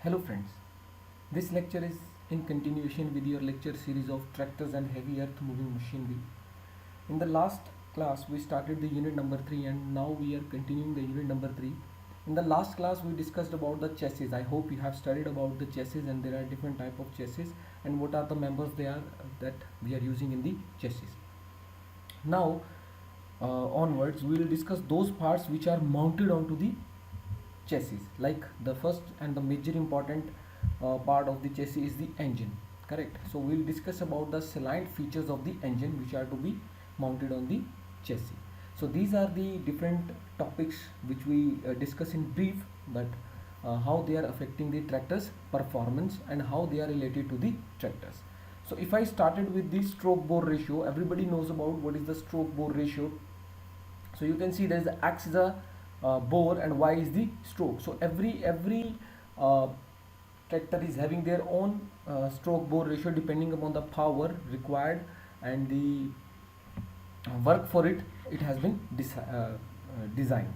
Hello friends, this lecture is in continuation with your lecture series of tractors and heavy earth moving machinery. In the last class we started the unit number 3 and now we are continuing the unit number 3. In the last class we discussed about the chassis. I hope you have studied about the chassis and there are different type of chassis and what are the members they are that we are using in the chassis. Now onwards we will discuss those parts which are mounted onto the chassis. Like the first and the major important part of the chassis is the engine, correct? So we'll discuss about the salient features of the engine which are to be mounted on the chassis. So these are the different topics which we discuss in brief, but how they are affecting the tractor's performance and how they are related to the tractors. So if I started with the stroke bore ratio, everybody knows about what is the stroke bore ratio. So you can see there is the X is a bore and Y is the stroke. So every tractor is having their own stroke bore ratio depending upon the power required and the work for it has been designed,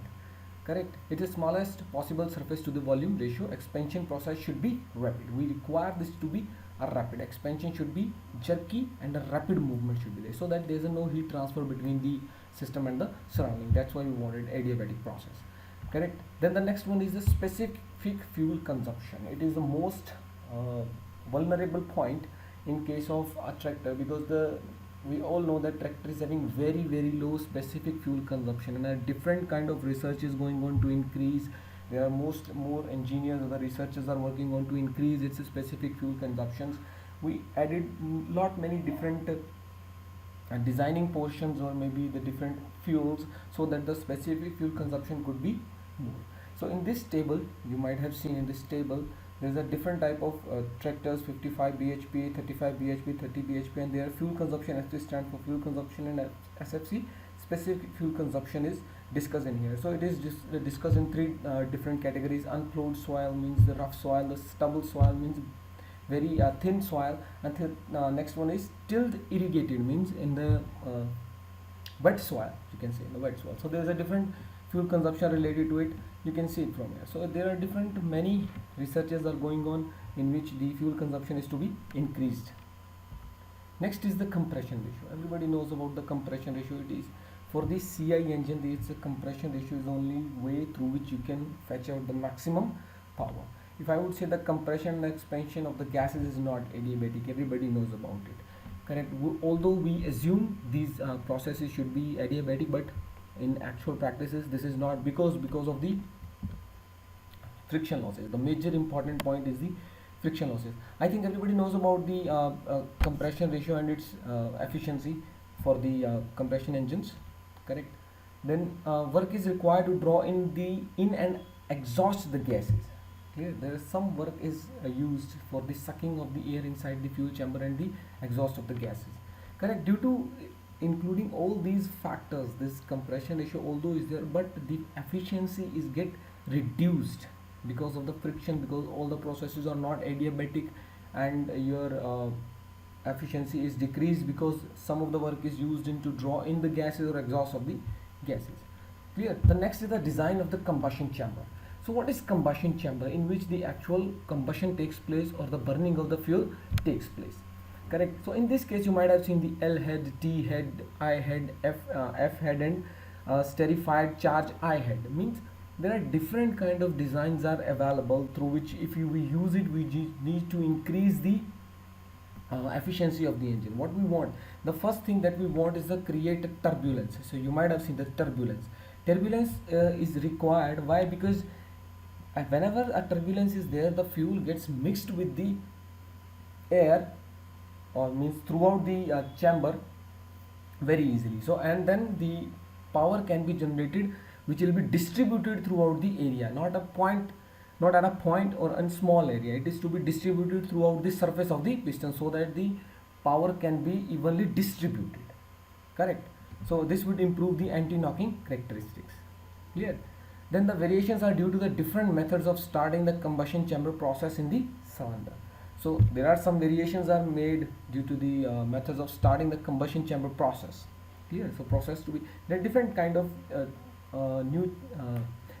correct? It is smallest possible surface to the volume ratio. Expansion process should be rapid. We require this to be a rapid. Expansion should be jerky and a rapid movement should be there so that there is no heat transfer between the system and the surrounding. That's why we wanted adiabatic process, correct? Then the next one is the specific fuel consumption. It is the most vulnerable point in case of a tractor because we all know that tractor is having very low specific fuel consumption and a different kind of research is going on to increase. There are more engineers or the researchers are working on to increase its specific fuel consumptions. We added many different designing portions or maybe the different fuels so that the specific fuel consumption could be more. So in this table, you might have seen in this table there is a different type of tractors: 55 bhp, 35 bhp, 30 bhp, and their fuel consumption. ST stand for fuel consumption and SFC specific fuel consumption is discussed in here. So it is just discussed in three different categories. Unplowed soil means the rough soil, the stubble soil means very thin soil, and next one is tilled irrigated means in the wet soil, you can say in the wet soil. So there is a different fuel consumption related to it. You can see it from here. So there are different many researches are going on in which the fuel consumption is to be increased. Next is the compression ratio. Everybody knows about the compression ratio. It is for the CI engine, the compression ratio is only way through which you can fetch out the maximum power. If I would say the compression and expansion of the gases is not adiabatic, everybody knows about it, correct? Although we assume these processes should be adiabatic, but in actual practices this is not because of the friction losses. The major important point is the friction losses. I think everybody knows about the compression ratio and its efficiency for the compression engines, correct? Then work is required to draw in and exhaust the gases. Clear? There is some work is used for the sucking of the air inside the fuel chamber and the exhaust of the gases, correct? Due to including all these factors, this compression ratio although is there, but the efficiency is get reduced because of the friction, because all the processes are not adiabatic and your efficiency is decreased because some of the work is used in to draw in the gases or exhaust of the gases. Clear? The next is the design of the combustion chamber. So what is combustion chamber? In which the actual combustion takes place or the burning of the fuel takes place, correct? So in this case you might have seen the L head, T head, I head, F head, and sterified charge I head. Means there are different kind of designs are available through which if we use it, we need to increase the efficiency of the engine. What we want, the first thing that we want is the create turbulence. So you might have seen the turbulence is required. Why? Because whenever a turbulence is there, the fuel gets mixed with the air or means throughout the chamber very easily. So and then the power can be generated which will be distributed throughout the area, not at a point or a small area. It is to be distributed throughout the surface of the piston so that the power can be evenly distributed, correct? So this would improve the anti-knocking characteristics. Clear? Then the variations are due to the different methods of starting the combustion chamber process in the cylinder. So there are some variations are made due to the methods of starting the combustion chamber process. Clear? So process to be, there are different kind of new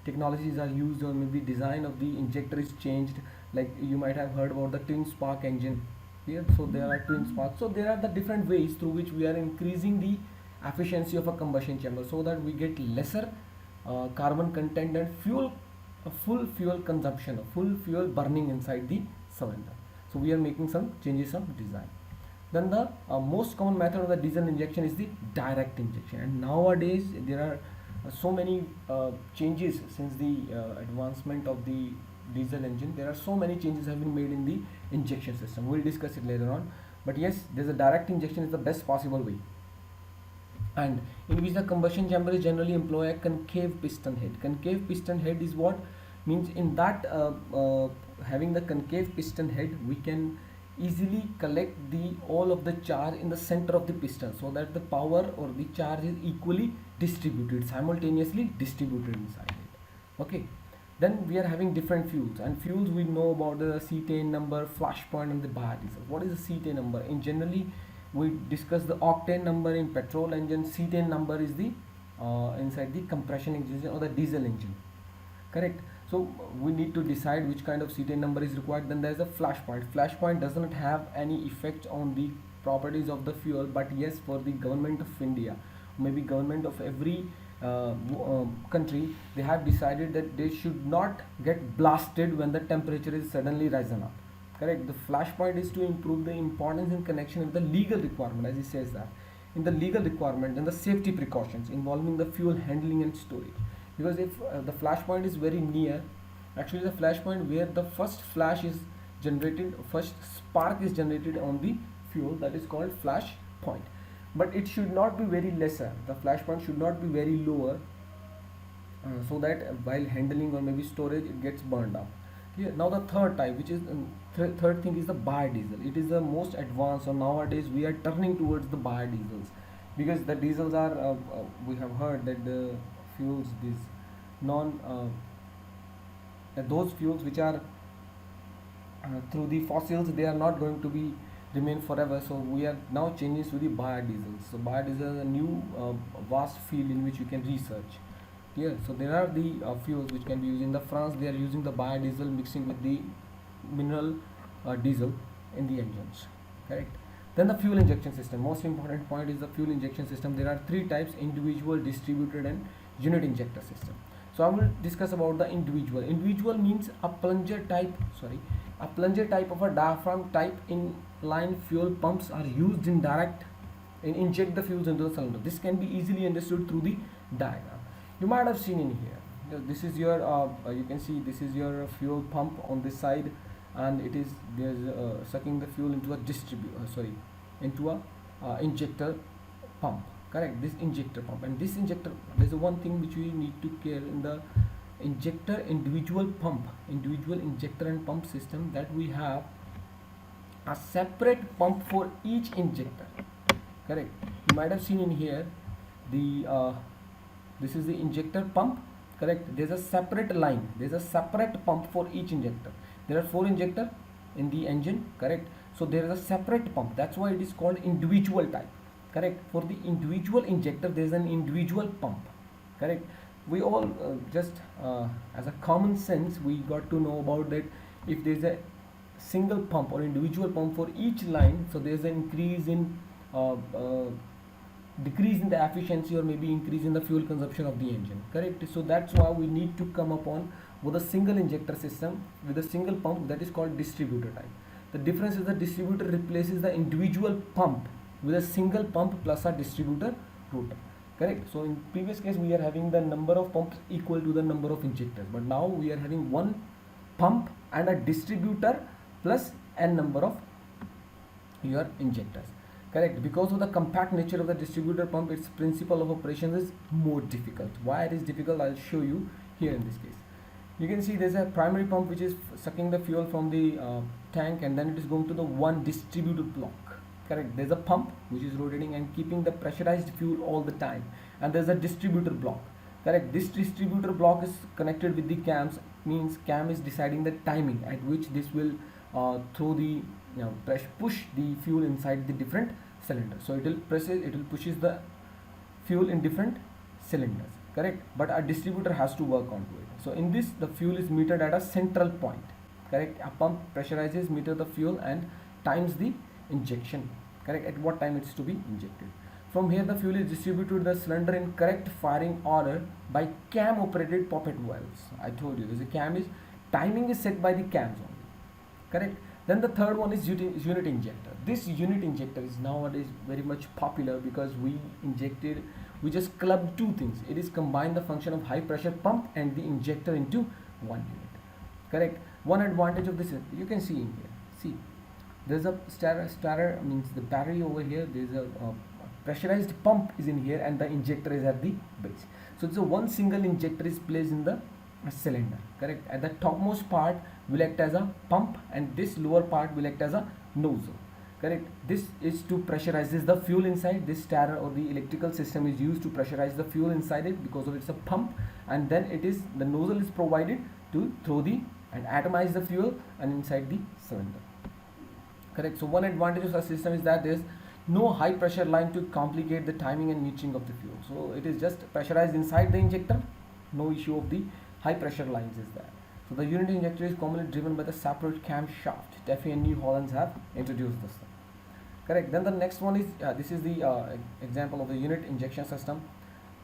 technologies are used, or maybe design of the injector is changed. Like you might have heard about the twin spark engine. Yeah, so there are twin sparks. So there are the different ways through which we are increasing the efficiency of a combustion chamber, so that we get lesser carbon content and fuel, a full fuel consumption, a full fuel burning inside the cylinder. So we are making some changes of design. Then the most common method of the diesel injection is the direct injection, and nowadays there are so many changes since the advancement of the diesel engine. There are so many changes have been made in the injection system. We'll discuss it later on, but yes, there's a direct injection is the best possible way, and in which the combustion chamber is generally employ a concave piston head. Concave piston head is what means, in that having the concave piston head, we can easily collect the all of the charge in the center of the piston, so that the power or the charge is equally distributed, simultaneously distributed inside it. Okay, then we are having different fuels, and fuels we know about the cetane number, flashpoint, and the biodiesel. What is the cetane number? In generally we discuss the octane number in petrol engine. Cetane number is the inside the compression engine or the diesel engine, correct? So we need to decide which kind of cetane number is required. Then there is a flashpoint. Flashpoint does not have any effect on the properties of the fuel, but yes, for the government of India, maybe government of every country, they have decided that they should not get blasted when the temperature is suddenly risen up, correct? The flashpoint is to improve the importance in connection with the legal requirement, as it says that in the legal requirement, and the safety precautions involving the fuel handling and storage. Because if the flash point is very near, actually the flash point where the first flash is generated, first spark is generated on the fuel, that is called flash point. But it should not be very lesser, the flash point should not be very lower, so that while handling or maybe storage it gets burned up. Here now the third type, which is third thing, is the biodiesel. It is the most advanced, so nowadays we are turning towards the biodiesels, because the diesels are we have heard that the fuels, these non those fuels which are through the fossils, they are not going to be remain forever. So we are now changing to the biodiesel. So biodiesel is a new vast field in which you can research. Yeah, so there are the fuels which can be used. In the France, they are using the biodiesel mixing with the mineral diesel in the engines, correct? Then the fuel injection system. Most important point is the fuel injection system. There are three types: individual, distributed, and unit injector system. So I will discuss about the individual. Individual means a plunger type of a diaphragm type inline fuel pumps are used in inject the fuels into the cylinder. This can be easily understood through the diagram. You might have seen in here. This is your you can see this is your fuel pump on this side, and it is there's sucking the fuel into a into a injector pump, correct? This injector pump, and this injector, there's one thing which we need to care in the injector individual injector and pump system, that we have a separate pump for each injector, correct? You might have seen in here the this is the injector pump, correct? There's a separate line, there's a separate pump for each injector. There are 4 injectors in the engine, correct? So there is a separate pump, that's why it is called individual type, correct? For the individual injector, there is an individual pump, correct? We all just as a common sense, we got to know about that. If there is a single pump or individual pump for each line, so there is an increase in decrease in the efficiency, or maybe increase in the fuel consumption of the engine, correct? So that's why we need to come upon with a single injector system with a single pump, that is called distributor type. The difference is the distributor replaces the individual pump with a single pump plus a distributor rotor, correct? So in previous case, we are having the number of pumps equal to the number of injectors, but now we are having one pump and a distributor plus n number of your injectors, correct? Because of the compact nature of the distributor pump, its principle of operations is more difficult. Why it is difficult, I'll show you here in this case. You can see there's a primary pump which is sucking the fuel from the tank, and then it is going to the one distributor block, correct? There's a pump which is rotating and keeping the pressurized fuel all the time, and there's a distributor block, correct? This distributor block is connected with the cams, means cam is deciding the timing at which this will throw the push the fuel inside the different cylinders. So it will pushes the fuel in different cylinders, correct, but a distributor has to work onto it. So in this, the fuel is metered at a central point, correct. A pump pressurizes, meter the fuel and times the injection, correct, at what time it's to be injected. From here, the fuel is distributed to the cylinder in correct firing order by cam operated poppet valves. I told you, there's a cam is, timing is set by the cams only, correct. Then the third one is unit injector. This unit injector is nowadays very much popular because we just clubbed two things. It is combined the function of high pressure pump and the injector into one unit, correct. One advantage of this is, you can see in here, see, there's a starter means the battery over here, there's a pressurized pump is in here and the injector is at the base. So it's a one single injector is placed in the cylinder, correct. At the topmost part will act as a pump and this lower part will act as a nozzle, correct. This is to pressurize the fuel inside. This starter or the electrical system is used to pressurize the fuel inside it because of it's a pump, and then it is the nozzle is provided to throw the and atomize the fuel and inside the cylinder, correct. So one advantage of the system is that there is no high pressure line to complicate the timing and metering of the fuel. So it is just pressurized inside the injector, no issue of the high pressure lines is there. So the unit injector is commonly driven by the separate camshaft. Duffy and New Holland have introduced this thing, correct. Then the next one is this is the example of the unit injection system,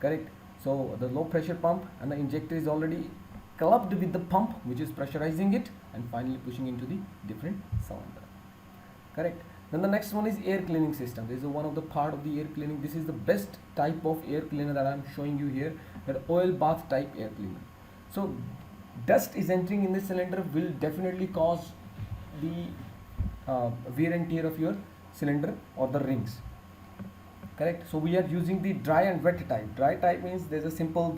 correct. So the low pressure pump and the injector is already clubbed with the pump which is pressurizing it and finally pushing into the different cylinder, correct. Then the next one is air cleaning system. This is one of the part of the air cleaning. This is the best type of air cleaner that I am showing you here, that oil bath type air cleaner. So dust is entering in the cylinder will definitely cause the wear and tear of your cylinder or the rings, correct. So we are using the dry and wet type. Dry type means there's a simple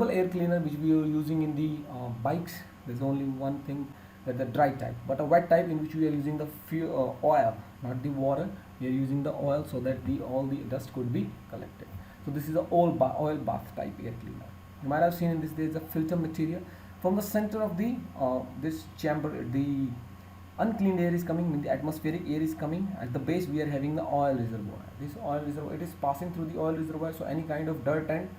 air cleaner which we are using in the bikes. There's only one thing, that the dry type, but a wet type in which we are using the fuel, oil, not the water. We are using the oil so that all the dust could be collected. So this is a oil bath type air cleaner. You might have seen in this there is a filter material from the center of the this chamber. The uncleaned air is coming, the atmospheric air is coming. At the base we are having the oil reservoir. This oil reservoir, it is passing through the oil reservoir, so any kind of dirt and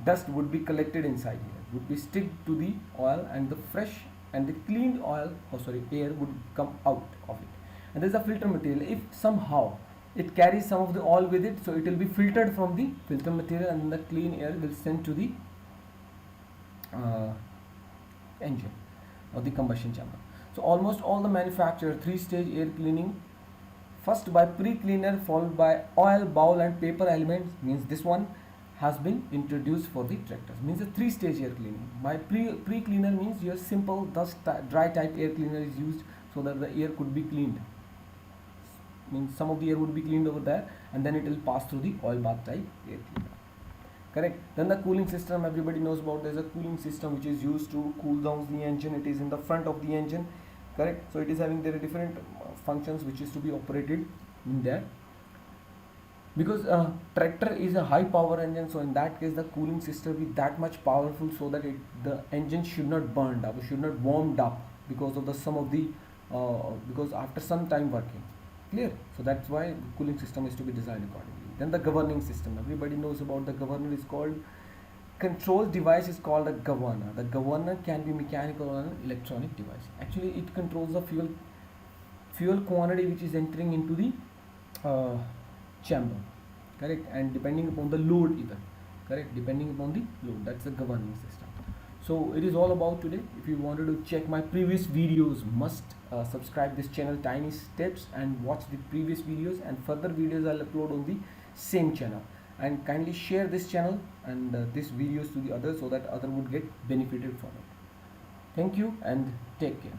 dust would be collected inside here, would be stick to the oil, and the fresh and the cleaned air would come out of it. And there is a filter material. If somehow it carries some of the oil with it, so it will be filtered from the filter material and the clean air will send to the engine or the combustion chamber. So almost all the manufacturer 3-stage air cleaning, first by pre-cleaner followed by oil, bowl and paper elements, means this one has been introduced for the tractors, means a 3-stage air cleaning. By pre-cleaner means your simple dry type air cleaner is used so that the air could be cleaned, means some of the air would be cleaned over there and then it will pass through the oil bath type air cleaner, correct. Then the cooling system, everybody knows about. There's a cooling system which is used to cool down the engine. It is in the front of the engine, correct. So it is having there are different functions which is to be operated in there, because tractor is a high power engine, so in that case the cooling system is that much powerful so that the engine should not burn up, should not warmed up because of the because after some time working, clear. So that's why the cooling system is to be designed accordingly. Then the governing system, everybody knows about the governor. Is called control device is called a governor. The governor can be mechanical or an electronic device. Actually it controls the fuel quantity which is entering into the chamber, correct, and depending upon the load either, correct, depending upon the load. That's the governing system. So it is all about today. If you wanted to check my previous videos, must subscribe this channel Tiny Steps and watch the previous videos, and further videos I'll upload on the same channel. And kindly share this channel and these videos to the others so that other would get benefited from it. Thank you and take care.